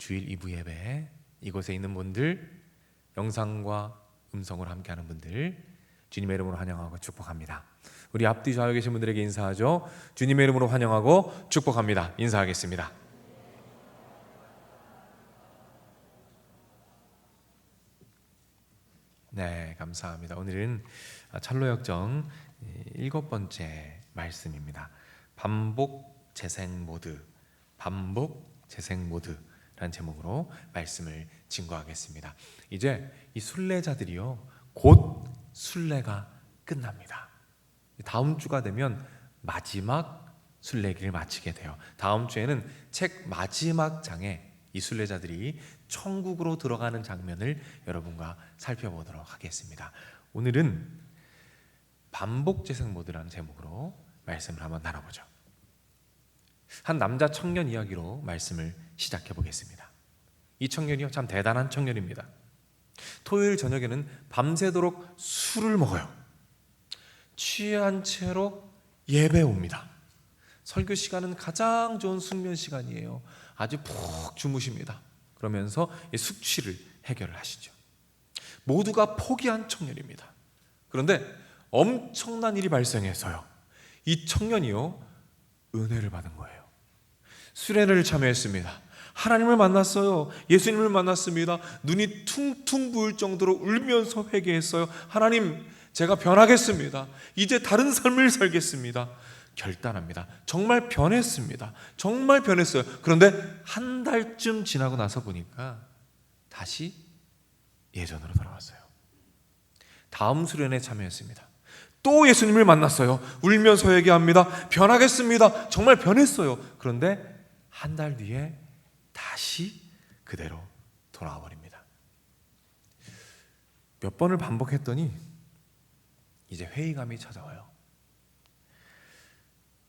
주일 2부 예배, 이곳에 있는 분들, 영상과 음성으로 함께하는 분들 주님의 이름으로 환영하고 축복합니다. 우리 앞뒤 좌우에 계신 분들에게 인사하죠. 주님의 이름으로 환영하고 축복합니다. 인사하겠습니다. 네, 감사합니다. 오늘은 철로역정 7번째 말씀입니다. 반복 재생 모드, 반복 재생 모드라는 제목으로 말씀을 증거하겠습니다. 이제 이 순례자들이요, 곧 순례가 끝납니다. 다음 주가 되면 마지막 순례길을 마치게 돼요. 다음 주에는 책 마지막 장에 이 순례자들이 천국으로 들어가는 장면을 여러분과 살펴보도록 하겠습니다. 오늘은 반복 재생 모드라는 제목으로 말씀을 한번 나눠보죠. 한 남자 청년 이야기로 말씀을 시작해 보겠습니다. 이 청년이요, 참 대단한 청년입니다. 토요일 저녁에는 밤새도록 술을 먹어요. 취한 채로 예배 옵니다. 설교 시간은 가장 좋은 숙면 시간이에요. 아주 푹 주무십니다. 그러면서 숙취를 해결을 하시죠. 모두가 포기한 청년입니다. 그런데 엄청난 일이 발생해서요, 이 청년이요, 은혜를 받은 거예요. 수련회를 참여했습니다. 하나님을 만났어요. 예수님을 만났습니다. 눈이 퉁퉁 부을 정도로 울면서 회개했어요. 하나님, 제가 변하겠습니다. 이제 다른 삶을 살겠습니다. 결단합니다. 정말 변했습니다. 정말 변했어요. 그런데 한 달쯤 지나고 나서 보니까 다시 예전으로 돌아왔어요. 다음 수련회에 참여했습니다. 또 예수님을 만났어요. 울면서 얘기합니다. 변하겠습니다. 정말 변했어요. 그런데 한 달 뒤에 다시 그대로 돌아와 버립니다. 몇 번을 반복했더니 이제 회의감이 찾아와요.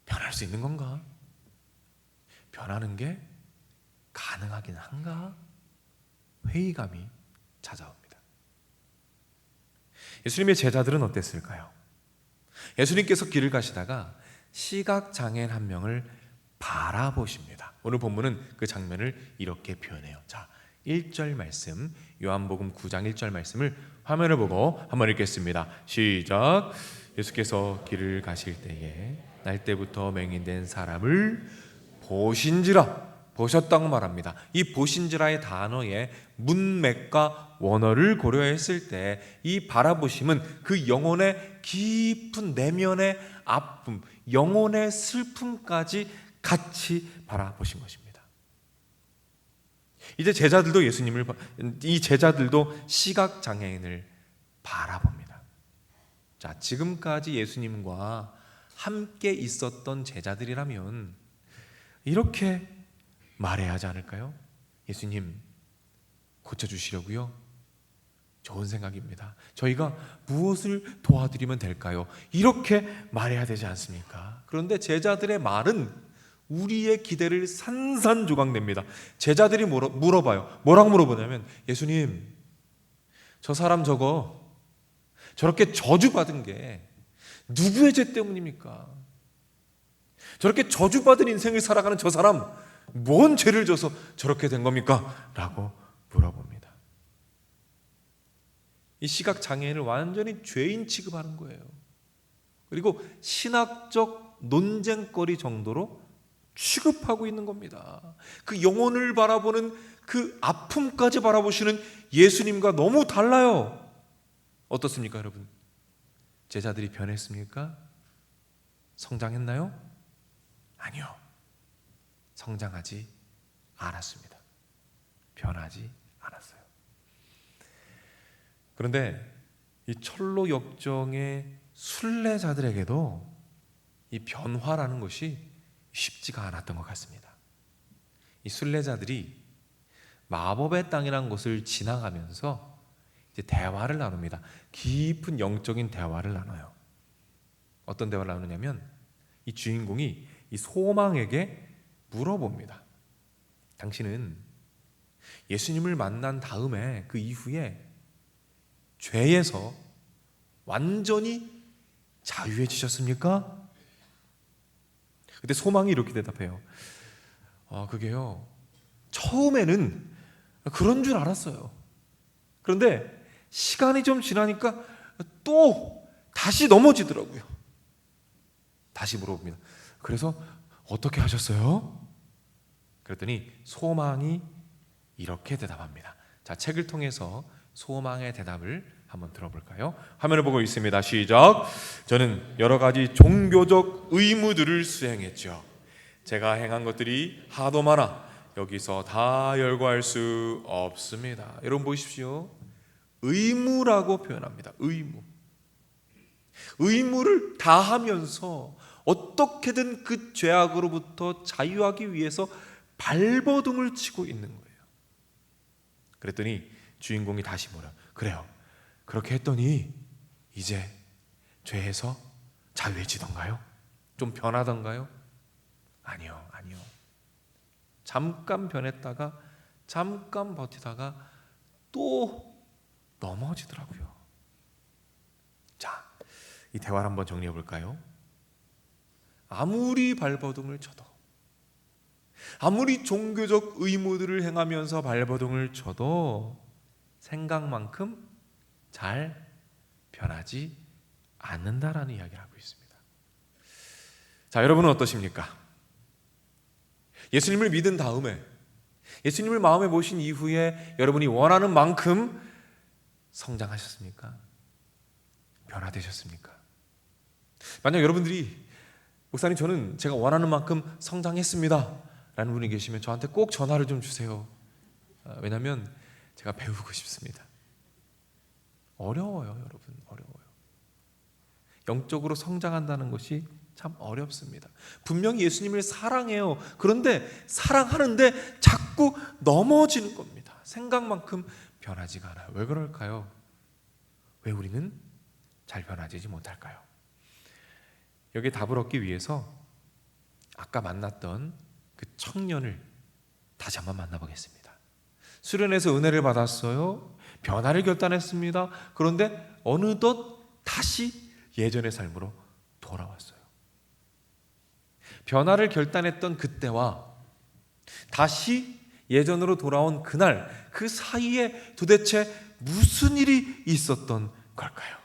변할 수 있는 건가? 변하는 게 가능하긴 한가? 회의감이 찾아옵니다. 예수님의 제자들은 어땠을까요? 예수님께서 길을 가시다가 시각장애인 한 명을 바라보십니다. 오늘 본문은 그 장면을 이렇게 표현해요. 자, 1절 말씀, 요한복음 9장 1절 말씀을 화면을 보고 한번 읽겠습니다. 시작. 예수께서 길을 가실 때에 날 때부터 맹인된 사람을 보신지라, 보셨다고 말합니다. 이 보신지라의 단어에 문맥과 원어를 고려했을 때 이 바라보심은 그 영혼의 깊은 내면의 아픔, 영혼의 슬픔까지 같이 바라보신 것입니다. 이제 제자들도 이 제자들도 시각장애인을 바라봅니다. 자, 지금까지 예수님과 함께 있었던 제자들이라면 이렇게 말해야 하지 않을까요? 예수님, 고쳐주시려고요? 좋은 생각입니다. 저희가 무엇을 도와드리면 될까요? 이렇게 말해야 되지 않습니까? 그런데 제자들의 말은 우리의 기대를 산산조각냅니다. 제자들이 물어봐요. 뭐라고 물어보냐면, 예수님, 저 사람 저렇게 저주받은 게 누구의 죄 때문입니까? 저렇게 저주받은 인생을 살아가는 저 사람 뭔 죄를 져서 저렇게 된 겁니까? 라고 물어봅니다. 이 시각장애인을 완전히 죄인 취급하는 거예요. 그리고 신학적 논쟁거리 정도로 취급하고 있는 겁니다. 그 영혼을 바라보는 그 아픔까지 바라보시는 예수님과 너무 달라요. 어떻습니까, 여러분? 제자들이 변했습니까? 성장했나요? 아니요. 성장하지 않았습니다. 변하지 않았어요. 그런데 이 철로 역정의 순례자들에게도 이 변화라는 것이 쉽지가 않았던 것 같습니다. 이 순례자들이 마법의 땅이라는 곳을 지나가면서 이제 대화를 나눕니다. 깊은 영적인 대화를 나눠요. 어떤 대화를 나누냐면 이 주인공이 이 소망에게 물어봅니다. 당신은 예수님을 만난 다음에 그 이후에 죄에서 완전히 자유해지셨습니까? 그때 소망이 이렇게 대답해요. 그게요, 처음에는 그런 줄 알았어요. 그런데 시간이 좀 지나니까 또 다시 넘어지더라고요. 다시 물어봅니다. 그래서 어떻게 하셨어요? 그랬더니 소망이 이렇게 대답합니다. 자, 책을 통해서 소망의 대답을 한번 들어볼까요? 화면을 보고 있습니다. 시작. 저는 여러 가지 종교적 의무들을 수행했죠. 제가 행한 것들이 하도 많아 여기서 다 열거할 수 없습니다. 여러분 보십시오. 의무라고 표현합니다. 의무를 다 하면서 어떻게든 그 죄악으로부터 자유하기 위해서 발버둥을 치고 있는 거예요. 그랬더니 주인공이 다시 뭐라 그래요. 그렇게 했더니 이제 죄에서 자유해지던가요? 좀 변하던가요? 아니요. 잠깐 변했다가 잠깐 버티다가 또 넘어지더라고요. 자, 이 대화를 한번 정리해 볼까요? 아무리 발버둥을 쳐도, 아무리 종교적 의무들을 행하면서 발버둥을 쳐도 생각만큼 잘 변하지 않는다라는 이야기를 하고 있습니다. 자, 여러분은 어떠십니까? 예수님을 믿은 다음에, 예수님을 마음에 모신 이후에 여러분이 원하는 만큼 성장하셨습니까? 변화되셨습니까? 만약 여러분들이 목사님 저는 제가 원하는 만큼 성장했습니다 라는 분이 계시면 저한테 꼭 전화를 좀 주세요. 왜냐하면 제가 배우고 싶습니다. 어려워요, 여러분. 어려워요. 영적으로 성장한다는 것이 참 어렵습니다. 분명히 예수님을 사랑해요. 그런데 사랑하는데 자꾸 넘어지는 겁니다. 생각만큼 변하지가 않아요. 왜 그럴까요? 왜 우리는 잘 변화되지 못할까요? 여기에 답을 얻기 위해서 아까 만났던 그 청년을 다시 한번 만나보겠습니다. 수련회에서 은혜를 받았어요. 변화를 결단했습니다. 그런데 어느덧 다시 예전의 삶으로 돌아왔어요. 변화를 결단했던 그때와 다시 예전으로 돌아온 그날, 그 사이에 도대체 무슨 일이 있었던 걸까요?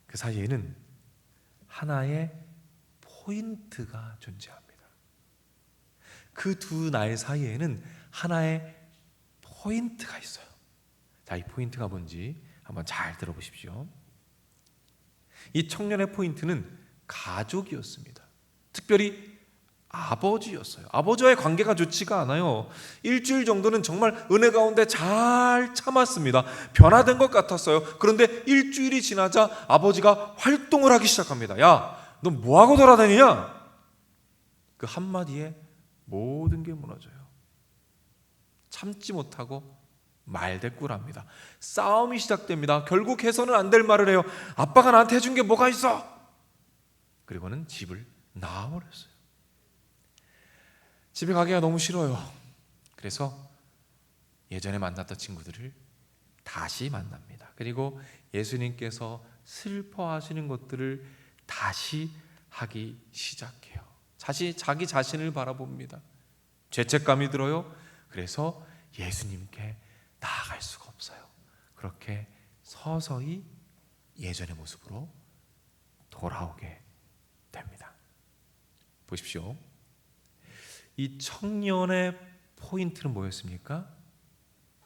그 사이에는 하나의 포인트가 존재합니다. 그 두 날 사이에는 하나의 포인트가 있어요. 자, 이 포인트가 뭔지 한번 잘 들어보십시오. 이 청년의 포인트는 가족이었습니다. 특별히 아버지였어요. 아버지와의 관계가 좋지가 않아요. 일주일 정도는 정말 은혜 가운데 잘 참았습니다. 변화된 것 같았어요. 그런데 일주일이 지나자 아버지가 활동을 하기 시작합니다. 야, 너 뭐하고 돌아다니냐? 그 한마디에 모든 게 무너져요. 참지 못하고 말대꾸를 합니다. 싸움이 시작됩니다. 결국 해서는 안 될 말을 해요. 아빠가 나한테 해준 게 뭐가 있어? 그리고는 집을 나와버렸어요. 집에 가기가 너무 싫어요. 그래서 예전에 만났던 친구들을 다시 만납니다. 그리고 예수님께서 슬퍼하시는 것들을 다시 하기 시작해요. 다시 자기 자신을 바라봅니다. 죄책감이 들어요. 그래서 예수님께 나아갈 수가 없어요. 그렇게 서서히 예전의 모습으로 돌아오게 됩니다. 보십시오. 이 청년의 포인트는 뭐였습니까?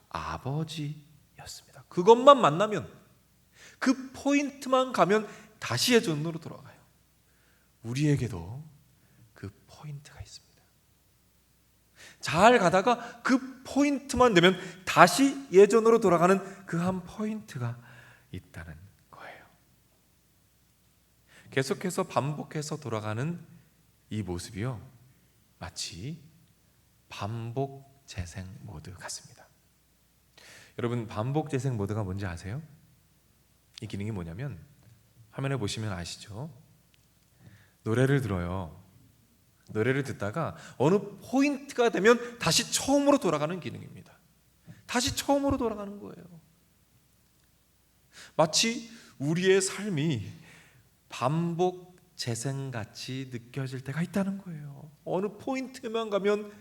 아버지였습니다. 그것만 만나면, 그 포인트만 가면 다시 예전으로 돌아가요. 우리에게도 그 포인트가 있습니다. 잘 가다가 그 포인트만 되면 다시 예전으로 돌아가는 그 한 포인트가 있다는 거예요. 계속해서 반복해서 돌아가는 이 모습이요, 마치 반복 재생 모드 같습니다. 여러분, 반복 재생 모드가 뭔지 아세요? 이 기능이 뭐냐면 화면에 보시면 아시죠? 노래를 들어요. 노래를 듣다가 어느 포인트가 되면 다시 처음으로 돌아가는 기능입니다. 다시 처음으로 돌아가는 거예요. 마치 우리의 삶이 반복 재생같이 느껴질 때가 있다는 거예요. 어느 포인트만 가면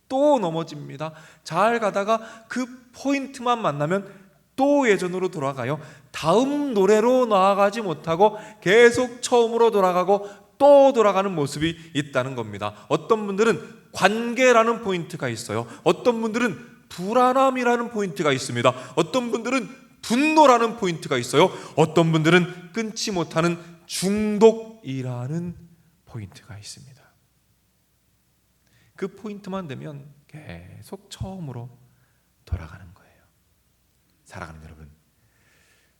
또 넘어집니다. 잘 가다가 그 포인트만 만나면 또 예전으로 돌아가요. 다음 노래로 나아가지 못하고 계속 처음으로 돌아가고 또 돌아가는 모습이 있다는 겁니다. 어떤 분들은 관계라는 포인트가 있어요. 어떤 분들은 불안함이라는 포인트가 있습니다. 어떤 분들은 분노라는 포인트가 있어요. 어떤 분들은 끊지 못하는 중독이라는 포인트가 있습니다. 그 포인트만 되면 계속 처음으로 돌아가는 거예요. 사랑하는 여러분,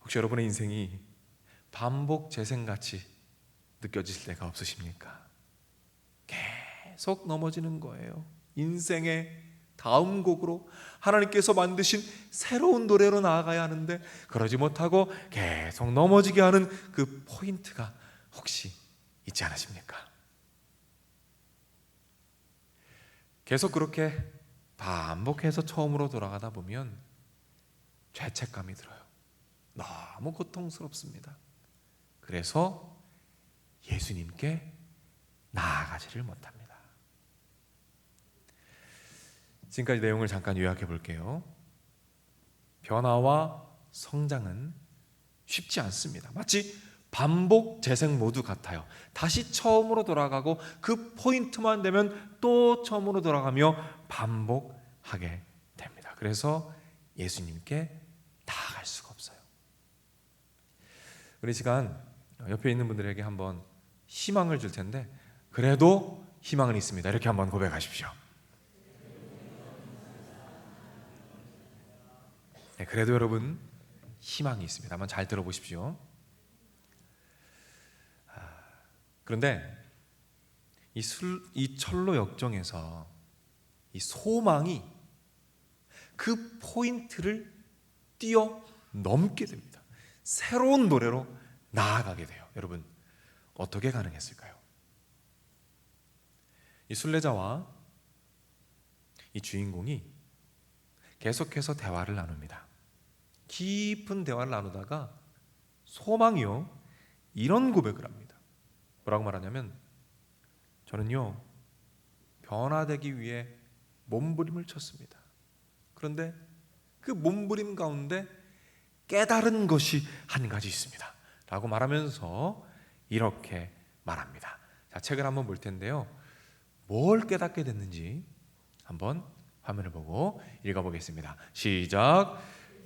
혹시 여러분의 인생이 반복 재생같이 느껴지실 때가 없으십니까? 계속 넘어지는 거예요. 인생의 다음 곡으로 하나님께서 만드신 새로운 노래로 나아가야 하는데 그러지 못하고 계속 넘어지게 하는 그 포인트가 혹시 있지 않으십니까? 계속 그렇게 반복해서 처음으로 돌아가다 보면 죄책감이 들어요. 너무 고통스럽습니다. 그래서 예수님께 나아가지를 못합니다. 지금까지 내용을 잠깐 요약해 볼게요. 변화와 성장은 쉽지 않습니다. 마치 반복 재생 모두 같아요. 다시 처음으로 돌아가고 그 포인트만 되면 또 처음으로 돌아가며 반복하게 됩니다. 그래서 예수님께 나아갈 수가 없어요. 우리 시간 옆에 있는 분들에게 한번 희망을 줄 텐데 그래도 희망은 있습니다. 이렇게 한번 고백하십시오. 네, 그래도 여러분 희망이 있습니다. 한번 잘 들어보십시오. 그런데 이 철로 역정에서 이 소망이 그 포인트를 뛰어넘게 됩니다. 새로운 노래로 나아가게 돼요. 여러분 어떻게 가능했을까요? 이 순례자와 이 주인공이 계속해서 대화를 나눕니다. 깊은 대화를 나누다가 소망이요 이런 고백을 합니다. 뭐라고 말하냐면 저는요 변화되기 위해 몸부림을 쳤습니다. 그런데 그 몸부림 가운데 깨달은 것이 한 가지 있습니다 라고 말하면서 이렇게 말합니다. 자, 책을 한번 볼 텐데요, 뭘 깨닫게 됐는지 한번 화면을 보고 읽어보겠습니다. 시작.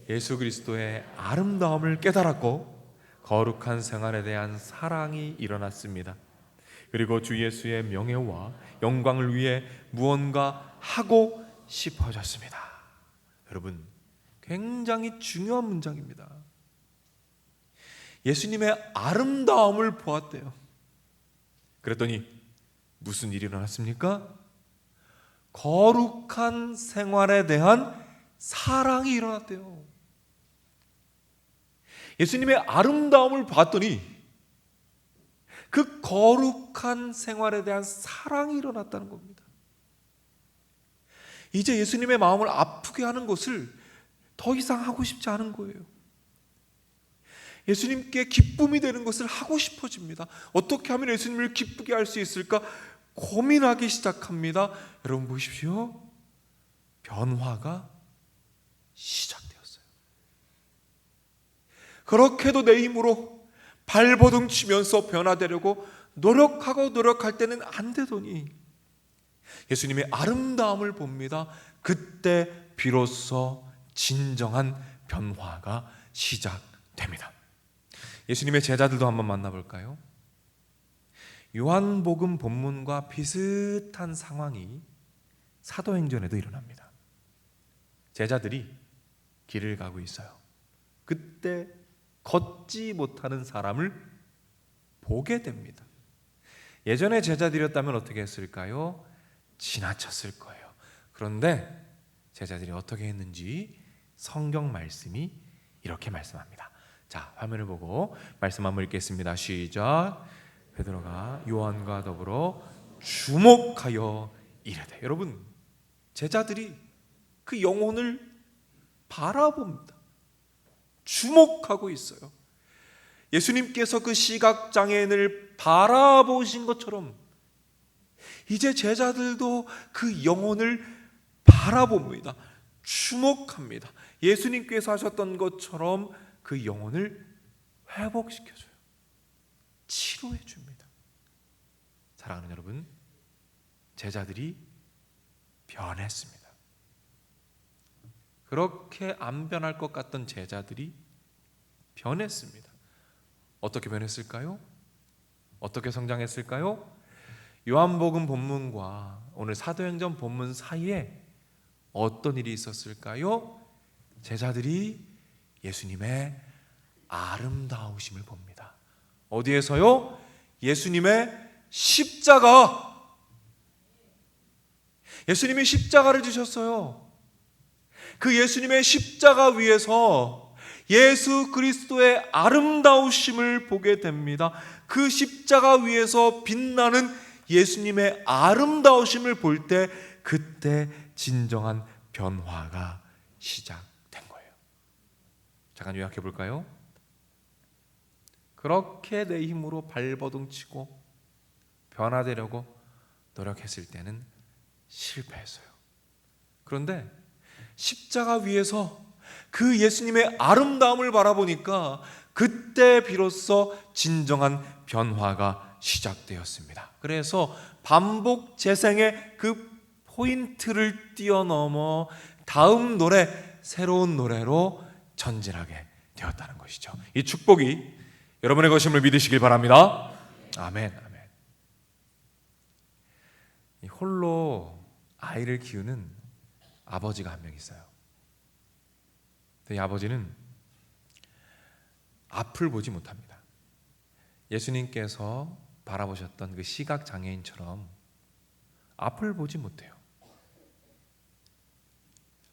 예수 그리스도의 아름다움을 깨달았고 거룩한 생활에 대한 사랑이 일어났습니다. 그리고 주 예수의 명예와 영광을 위해 무언가 하고 싶어졌습니다. 여러분 굉장히 중요한 문장입니다. 예수님의 아름다움을 보았대요. 그랬더니 무슨 일이 일어났습니까? 거룩한 생활에 대한 사랑이 일어났대요. 예수님의 아름다움을 봤더니 그 거룩한 생활에 대한 사랑이 일어났다는 겁니다. 이제 예수님의 마음을 아프게 하는 것을 더 이상 하고 싶지 않은 거예요. 예수님께 기쁨이 되는 것을 하고 싶어집니다. 어떻게 하면 예수님을 기쁘게 할 수 있을까 고민하기 시작합니다. 여러분 보십시오. 변화가 시작되었어요. 그렇게도 내 힘으로 발버둥 치면서 변화되려고 노력할 때는 안 되더니 예수님의 아름다움을 봅니다. 그때 비로소 진정한 변화가 시작됩니다. 예수님의 제자들도 한번 만나볼까요? 요한복음 본문과 비슷한 상황이 사도행전에도 일어납니다. 제자들이 길을 가고 있어요. 그때 걷지 못하는 사람을 보게 됩니다. 예전에 제자들이었다면 어떻게 했을까요? 지나쳤을 거예요. 그런데 제자들이 어떻게 했는지 성경 말씀이 이렇게 말씀합니다. 자, 화면을 보고 말씀 한번 읽겠습니다. 시작. 베드로가 요한과 더불어 주목하여 이르되. 여러분, 제자들이 그 영혼을 바라봅니다. 주목하고 있어요. 예수님께서 그 시각장애인을 바라보신 것처럼 이제 제자들도 그 영혼을 바라봅니다. 주목합니다. 예수님께서 하셨던 것처럼 그 영혼을 회복시켜줘요. 치료해 줍니다. 사랑하는 여러분, 제자들이 변했습니다. 그렇게 안 변할 것 같던 제자들이 변했습니다. 어떻게 변했을까요? 어떻게 성장했을까요? 요한복음 본문과 오늘 사도행전 본문 사이에 어떤 일이 있었을까요? 제자들이 예수님의 아름다우심을 봅니다. 어디에서요? 예수님의 십자가. 예수님이 십자가를 지셨어요. 그 예수님의 십자가 위에서 예수 그리스도의 아름다우심을 보게 됩니다. 그 십자가 위에서 빛나는 예수님의 아름다우심을 볼 때 그때 진정한 변화가 시작된 거예요. 잠깐 요약해 볼까요? 그렇게 내 힘으로 발버둥 치고 변화되려고 노력했을 때는 실패했어요. 그런데 십자가 위에서 그 예수님의 아름다움을 바라보니까 그때 비로소 진정한 변화가 시작되었습니다. 그래서 반복 재생의 그 포인트를 뛰어넘어 다음 노래, 새로운 노래로 전진하게 되었다는 것이죠. 이 축복이 여러분의 것임을 믿으시길 바랍니다. 아멘, 아멘. 홀로 아이를 키우는 아버지가 한 명 있어요. 이 아버지는 앞을 보지 못합니다. 예수님께서 바라보셨던 그 시각 장애인처럼 앞을 보지 못해요.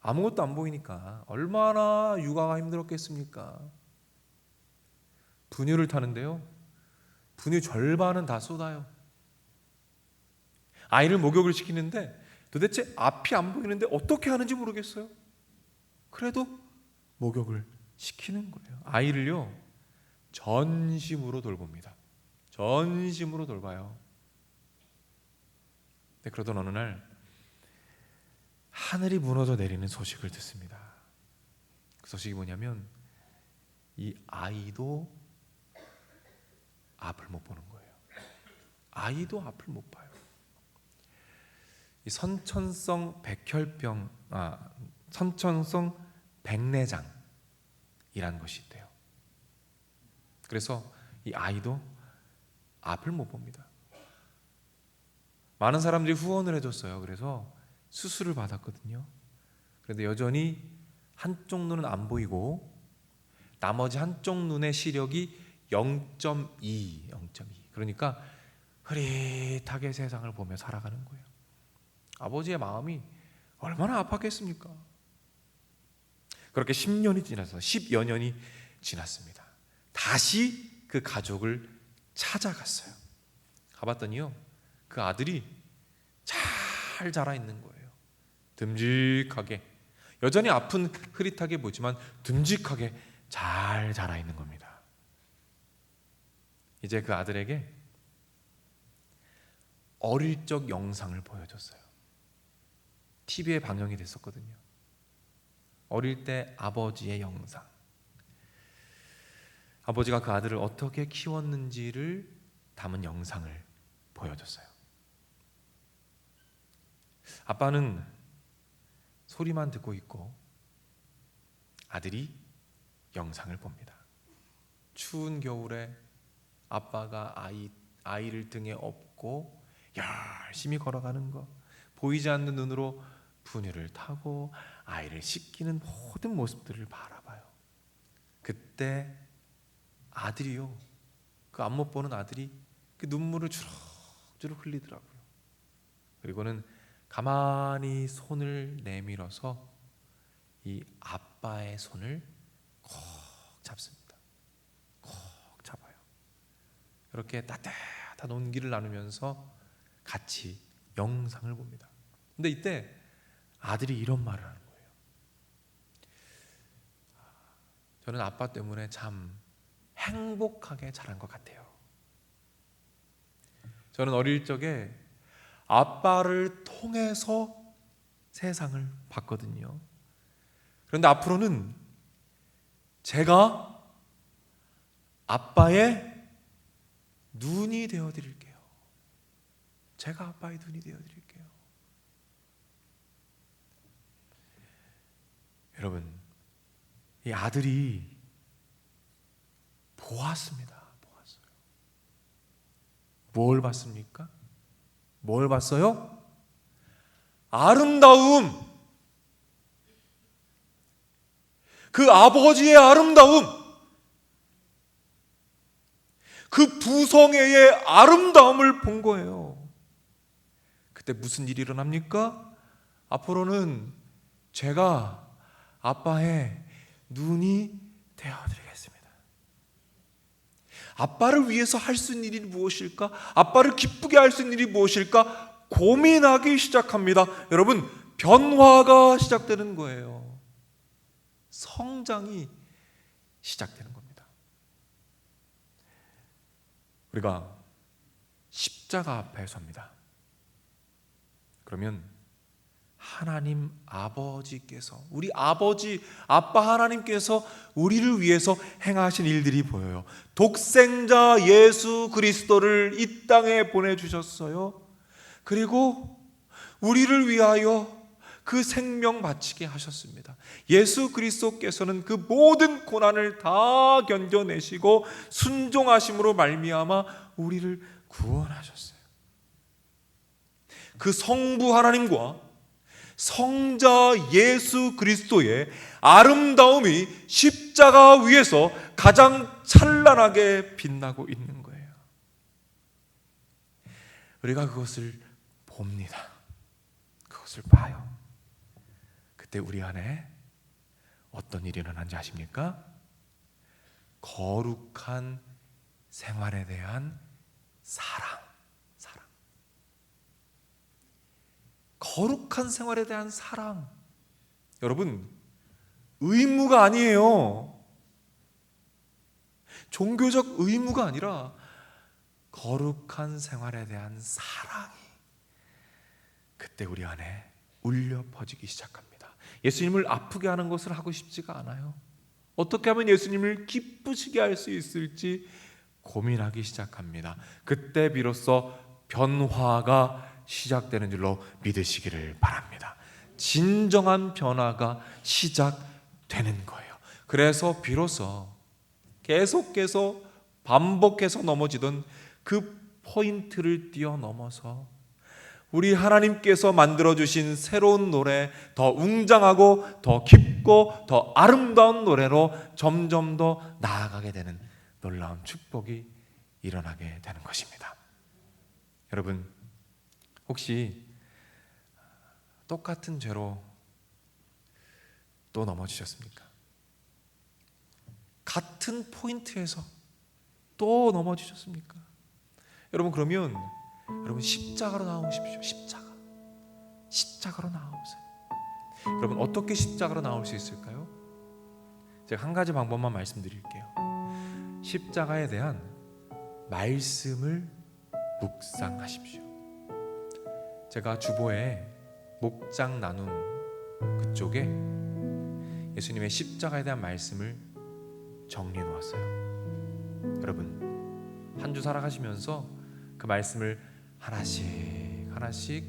아무것도 안 보이니까 얼마나 육아가 힘들었겠습니까? 분유를 타는데요, 분유 절반은 다 쏟아요. 아이를 목욕을 시키는데 도대체 앞이 안 보이는데 어떻게 하는지 모르겠어요. 그래도 목욕을 시키는 거예요. 아이를요, 전심으로 돌봅니다. 전심으로 돌봐요. 근데 그러던 어느 날 하늘이 무너져 내리는 소식을 듣습니다. 그 소식이 뭐냐면 이 아이도 앞을 못 보는 거예요. 아이도 앞을 못 봐요. 이 선천성 백혈병, 선천성 백내장이라는 것이 있대요. 그래서 이 아이도 앞을 못 봅니다. 많은 사람들이 후원을 해줬어요. 그래서 수술을 받았거든요. 그런데 여전히 한쪽 눈은 안 보이고 나머지 한쪽 눈의 시력이 0.2. 그러니까 흐릿하게 세상을 보며 살아가는 거예요. 아버지의 마음이 얼마나 아팠겠습니까? 그렇게 10년이 지나서 10여 년이 지났습니다. 다시 그 가족을 찾아갔어요. 가봤더니요, 그 아들이 잘 자라 있는 거예요. 듬직하게, 여전히 아픈 흐릿하게 보지만 듬직하게 잘 자라 있는 겁니다. 이제 그 아들에게 어릴 적 영상을 보여줬어요. TV에 방영이 됐었거든요. 어릴 때 아버지의 영상. 아버지가 그 아들을 어떻게 키웠는지를 담은 영상을 보여줬어요. 아빠는 소리만 듣고 있고 아들이 영상을 봅니다. 추운 겨울에 아빠가 아이를 등에 업고 열심히 걸어가는 거, 보이지 않는 눈으로 분유를 타고 아이를 씻기는 모든 모습들을 바라봐요. 그때 아들이요, 그 앞 못 보는 아들이 그 눈물을 주룩주룩 흘리더라고요. 그리고는 가만히 손을 내밀어서 이 아빠의 손을 콕 잡습니다. 콕 잡아요. 이렇게 따뜻한 온기를 나누면서 같이 영상을 봅니다. 근데 이때 아들이 이런 말을 하는 거예요. 저는 아빠 때문에 참 행복하게 자란 것 같아요. 저는 어릴 적에 아빠를 통해서 세상을 봤거든요. 그런데 앞으로는 제가 아빠의 눈이 되어드릴게요. 제가 아빠의 눈이 되어드릴게요. 여러분, 이 아들이 보았습니다. 보았어요. 뭘 봤습니까? 뭘 봤어요? 아름다움. 그 아버지의 아름다움. 그 부성애의 아름다움을 본 거예요. 그때 무슨 일이 일어납니까? 앞으로는 제가 아빠의 눈이 되어드리겠습니다. 아빠를 위해서 할 수 있는 일이 무엇일까? 아빠를 기쁘게 할 수 있는 일이 무엇일까? 고민하기 시작합니다. 여러분, 변화가 시작되는 거예요. 성장이 시작되는 겁니다. 우리가 십자가 앞에 섭니다. 그러면 하나님 아버지께서, 우리 아버지, 아빠 하나님께서 우리를 위해서 행하신 일들이 보여요. 독생자 예수 그리스도를 이 땅에 보내주셨어요. 그리고 우리를 위하여 그 생명 바치게 하셨습니다. 예수 그리스도께서는 그 모든 고난을 다 견뎌내시고 순종하심으로 말미암아 우리를 구원하셨어요. 그 성부 하나님과 성자 예수 그리스도의 아름다움이 십자가 위에서 가장 찬란하게 빛나고 있는 거예요. 우리가 그것을 봅니다. 그것을 봐요. 그때 우리 안에 어떤 일이 일어난지 아십니까? 거룩한 생활에 대한 사랑. 거룩한 생활에 대한 사랑. 여러분, 의무가 아니에요. 종교적 의무가 아니라 거룩한 생활에 대한 사랑이 그때 우리 안에 울려 퍼지기 시작합니다. 예수님을 아프게 하는 것을 하고 싶지가 않아요. 어떻게 하면 예수님을 기쁘시게 할 수 있을지 고민하기 시작합니다. 그때 비로소 변화가 시작되는 줄로 믿으시기를 바랍니다. 진정한 변화가 시작되는 거예요. 그래서 비로소 계속해서 반복해서 넘어지던 그 포인트를 뛰어넘어서 우리 하나님께서 만들어주신 새로운 노래, 더 웅장하고 더 깊고 더 아름다운 노래로 점점 더 나아가게 되는 놀라운 축복이 일어나게 되는 것입니다. 여러분, 혹시 똑같은 죄로 또 넘어지셨습니까? 같은 포인트에서 또 넘어지셨습니까? 여러분, 그러면 여러분 십자가로 나오십시오. 십자가로 나오세요. 여러분, 어떻게 십자가로 나올 수 있을까요? 제가 한 가지 방법만 말씀드릴게요. 십자가에 대한 말씀을 묵상하십시오. 제가 주보에 목장 나눔 그쪽에 예수님의 십자가에 대한 말씀을 정리해 놓았어요. 여러분, 한 주 살아가시면서 그 말씀을 하나씩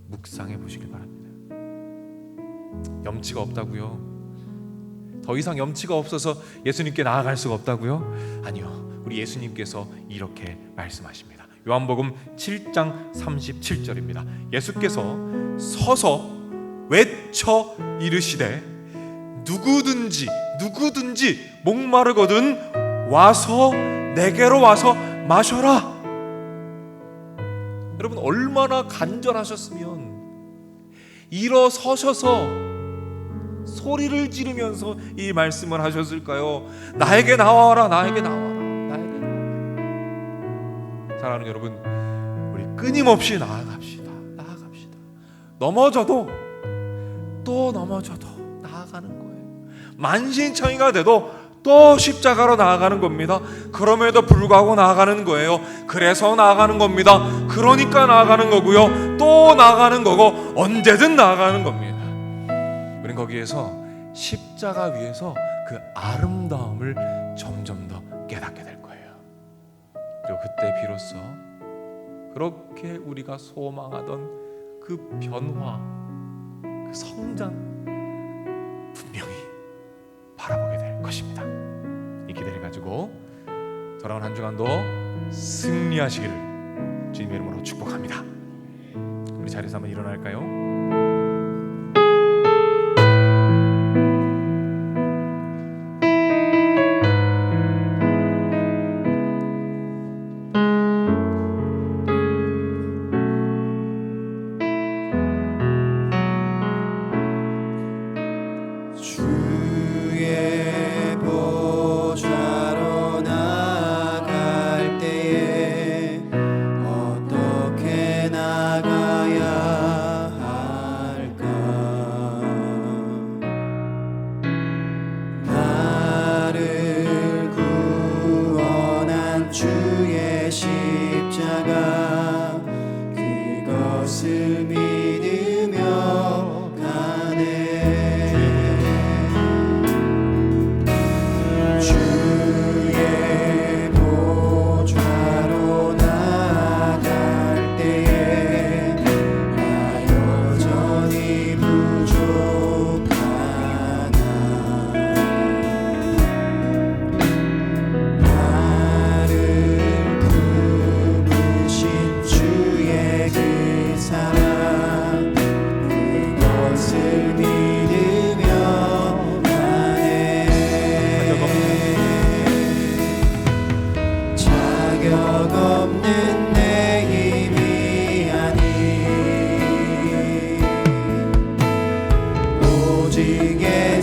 묵상해 보시길 바랍니다. 염치가 없다고요? 더 이상 염치가 없어서 예수님께 나아갈 수가 없다고요? 아니요, 우리 예수님께서 이렇게 말씀하십니다. 요한복음 7장 37절입니다. 예수께서 서서 외쳐 이르시되 누구든지 목마르거든 와서 내게로 와서 마셔라. 여러분, 얼마나 간절하셨으면 일어서셔서 소리를 지르면서 이 말씀을 하셨을까요? 나에게 나와라, 나에게 나와라. 사랑하는 여러분, 우리 끊임없이 나아갑시다. 넘어져도 또 넘어져도 나아가는 거예요. 만신창이가 돼도 또 십자가로 나아가는 겁니다. 그럼에도 불구하고 나아가는 거예요. 그래서 나아가는 겁니다. 그러니까 나아가는 거고요. 또 나아가는 거고 언제든 나아가는 겁니다. 우린 거기에서 십자가 위에서 그 아름다움을 점점 더 깨닫게 될 거예요. 그리고 그때 비로소 그렇게 우리가 소망하던 그 변화, 그 성장 분명히 바라보게 될 것입니다. 이 기대를 가지고 돌아온 한 주간도 승리하시기를 주님의 이름으로 축복합니다. 우리 자리에서 한번 일어날까요?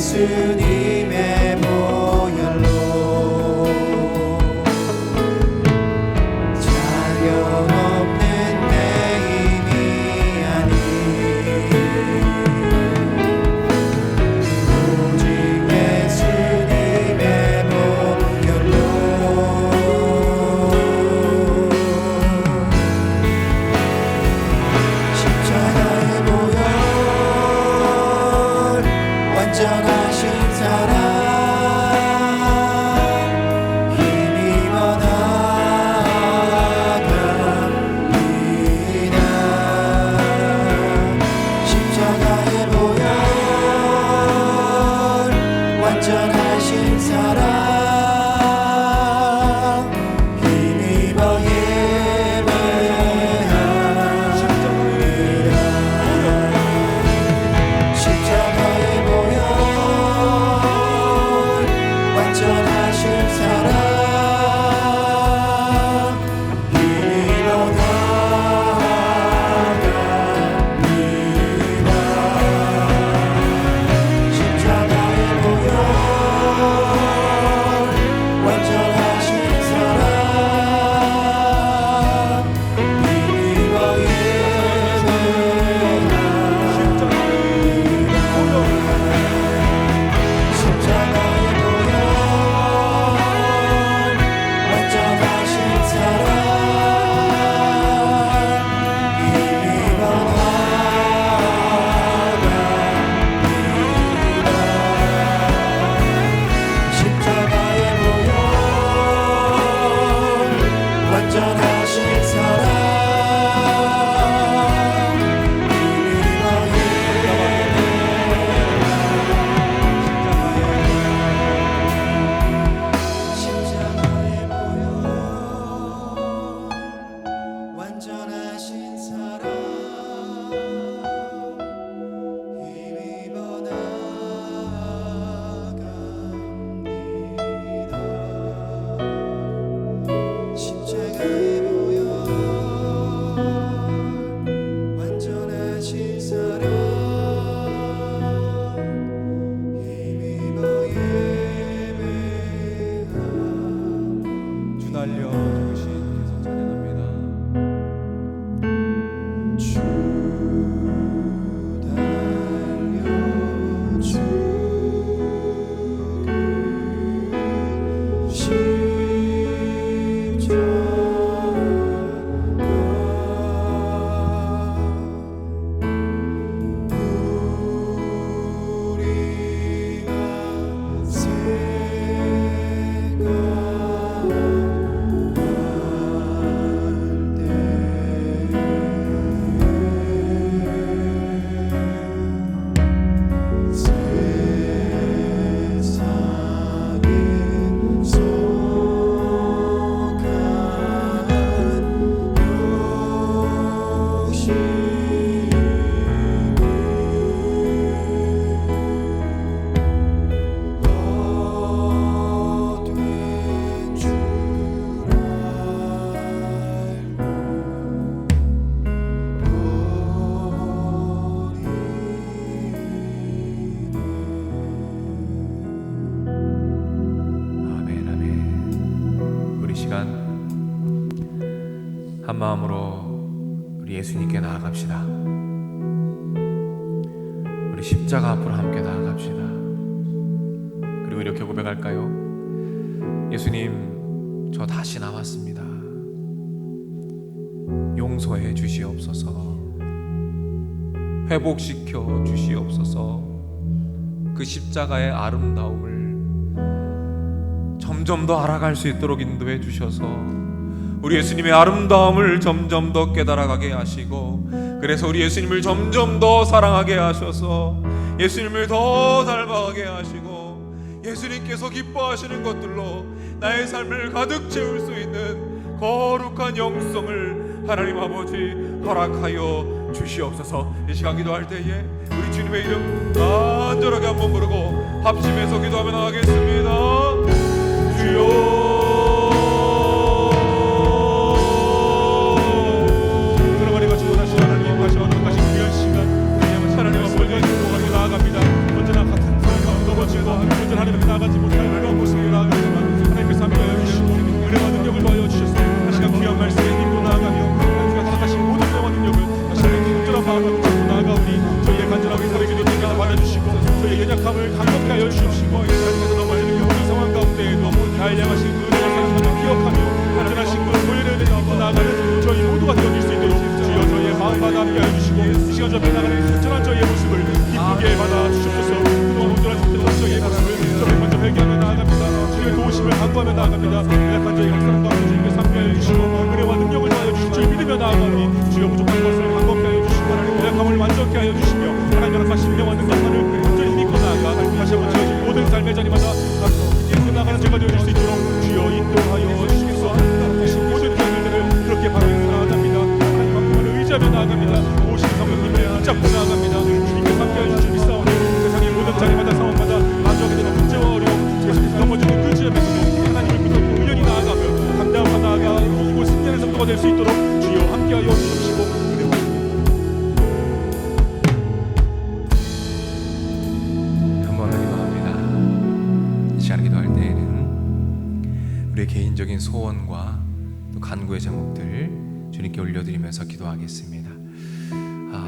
예수님의 보혈로 자격 없는 내 힘이 아닌 오직 예수님의 보혈로 십자가의 보혈 완전하신 사랑 힘입어 나아갑니다. 십자가의 보혈 완전하신 사랑 힘입어 예배합니다. 십자가의 보혈 시간 한 마음으로 우리 예수님께 나아갑시다. 우리 십자가 앞으로 함께 나아갑시다. 그리고 이렇게 고백할까요? 예수님, 저 다시 나왔습니다. 용서해 주시옵소서. 회복시켜 주시옵소서. 그 십자가의 아름다움을 점점 더 알아갈 수 있도록 인도해 주셔서 우리 예수님의 아름다움을 점점 더 깨달아가게 하시고, 그래서 우리 예수님을 점점 더 사랑하게 하셔서 예수님을 더 닮아가게 하시고, 예수님께서 기뻐하시는 것들로 나의 삶을 가득 채울 수 있는 거룩한 영성을 하나님 아버지 허락하여 주시옵소서. 이 시간 기도할 때에 우리 주님의 이름 간절하게 한번 부르고 합심해서 기도하며 나가겠습니다. 주여, 하나님 같이 원하시는 하나님 다시 얻는 것이 귀한 시간, 우리 하나님 앞에 기도하며 나아갑니다. 언제나 같은 삶과 넘어지고 언제나 하나님 앞에 나가지 못할 그런 모습으로 나아가지만 하나님께서 함께 해주시고 은혜와 능력을 더하여 주셔서 다시 한 귀한 말씀에 힘도 나아가며 하나님께서 허락하신 모든 은혜와 능력을 다시 한번 온전한 마음으로 붙잡고 나아가오니 저희의 간절한 기도를 주님께서 받아주시고 저희의 연약함을 강력히 하여 주시옵시고 하나님께서 넘어지는 그 모든 상황 가운데에도 날 향하신 그 은혜와 사랑을 기억하며 온전하신 그 소유를 내고 나아가는 저희 모두가 되어질 수 있도록 주여 저희의 마음마다 함께 해주시고 이 시간 저에 나가는 온전한 저희의 모습을 기쁘게 받아주시옵소서. 그동안 온전한 저희의 모습을 저희 먼저 회개하며 나아갑니다. 주의 도우심을 간구하며 나아갑니다. 연약한 저희 각 사람 가운데 주님께서 함께 해주시고 은혜와 능력을 더하여 주시고 주의 믿으며 나아가오니 주여 부족한 것을 반갑게 하여 주시고 연약함을 완전케 하여 주시며 하나님 허락하신 은혜와 능력만을 온전히 믿고 나아가 다시 한번 저희 모든 삶의 자리마다 나가는 제가 되어질 수 있도록 주여 인도하여 주시겠소. 다시 모든 자들을 그렇게 바라며 나아갑니다. 하나님 앞에 의지하며 나아갑니다. 오신 성령님을 붙잡고 나아갑니다. 주님께서 함께하여 주실 믿사오니 세상의 모든 자리마다 상황마다 마주하게 되는 문제와 어려움 계속해서 넘어지는 그 지점에서도 하나님을 붙잡고 의연히 나아가며 감당하며 나아가 이곳 승리하는 성도가 될 수 있도록 주여 함께하여 주시고 은혜와 기도할 때에는 우리의 개인적인 소원과 또 간구의 제목들 주님께 올려드리면서 기도하겠습니다.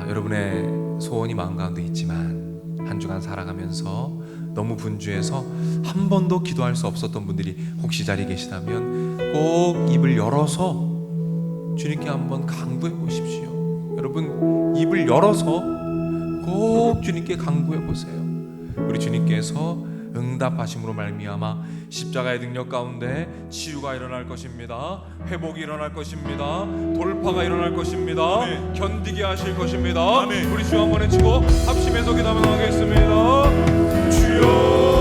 여러분의 소원이 마음 가운데 있지만 한 주간 살아가면서 너무 분주해서 한 번도 기도할 수 없었던 분들이 혹시 자리에 계시다면 꼭 입을 열어서 주님께 한번 간구해 보십시오. 여러분, 입을 열어서 꼭 주님께 간구해 보세요. 우리 주님께서 응답하심으로 말미암아 십자가의 능력 가운데 치유가 일어날 것입니다. 회복이 일어날 것입니다. 돌파가 일어날 것입니다. 아멘. 견디게 하실 것입니다. 아멘. 우리 주 한번 외치고 합심해서 기도하며 나가겠습니다. 주여,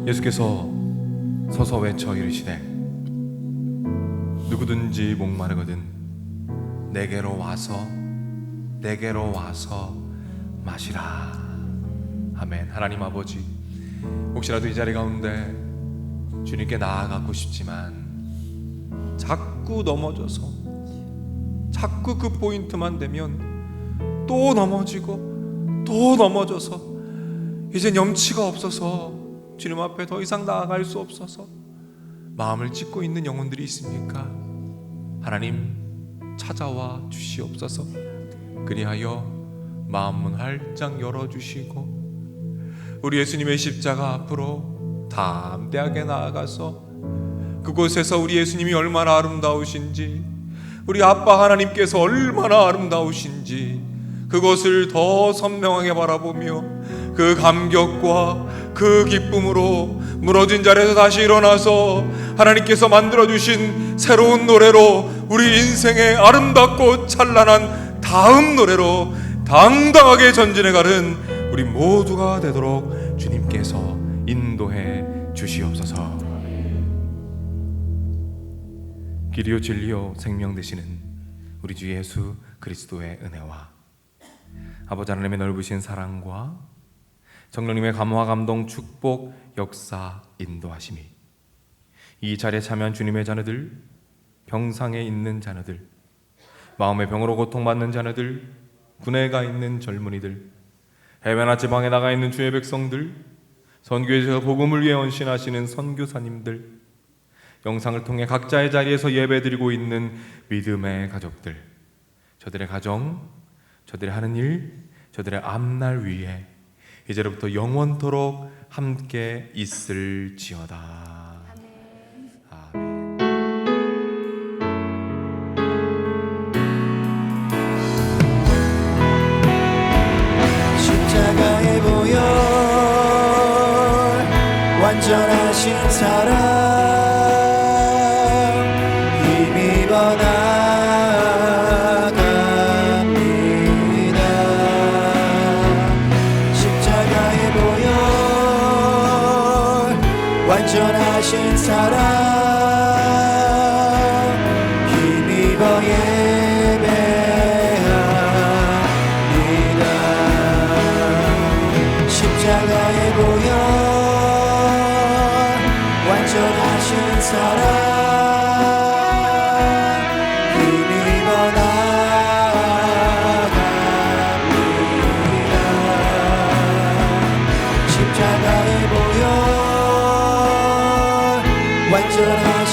예수께서 서서 외쳐 이르시되 누구든지 목마르거든 내게로 와서 마시라. 아멘. 하나님 아버지, 혹시라도 이 자리 가운데 주님께 나아가고 싶지만 자꾸 넘어져서 자꾸 그 포인트만 되면 또 넘어지고 또 넘어져서 이젠 염치가 없어서 주님 앞에 더 이상 나아갈 수 없어서 마음을 찢고 있는 영혼들이 있습니까? 하나님 찾아와 주시옵소서. 그리하여 마음문 활짝 열어주시고 우리 예수님의 십자가 앞으로 담대하게 나아가서 그곳에서 우리 예수님이 얼마나 아름다우신지, 우리 아빠 하나님께서 얼마나 아름다우신지 그것을 더 선명하게 바라보며 그 감격과 그 기쁨으로 무너진 자리에서 다시 일어나서 하나님께서 만들어주신 새로운 노래로 우리 인생의 아름답고 찬란한 다음 노래로 당당하게 전진해가는 우리 모두가 되도록 주님께서 인도해 주시옵소서. 길이요 진리요 생명 되시는 우리 주 예수 그리스도의 은혜와 아버지 하나님의 넓으신 사랑과 성령님의 감화 감동 축복 역사 인도하심이 이 자리에 참여한 주님의 자녀들, 병상에 있는 자녀들, 마음의 병으로 고통받는 자녀들, 군에 가 있는 젊은이들, 해외나 지방에 나가 있는 주의 백성들, 선교에서 복음을 위해 헌신하시는 선교사님들, 영상을 통해 각자의 자리에서 예배드리고 있는 믿음의 가족들, 저들의 가정, 저들의 하는 일, 저들의 앞날 위에 이제로부터 영원토록 함께 있을지어다. 아멘. 십자가의 보혈 완전하신 사랑 힘입어 나아갑니다. 십자가의 보혈 완전하신 사랑 힘입어 예배합니다. 십자가의 보혈 완전하신 사랑 힘입어 나아갑니다. 십자가의 보혈 완전하신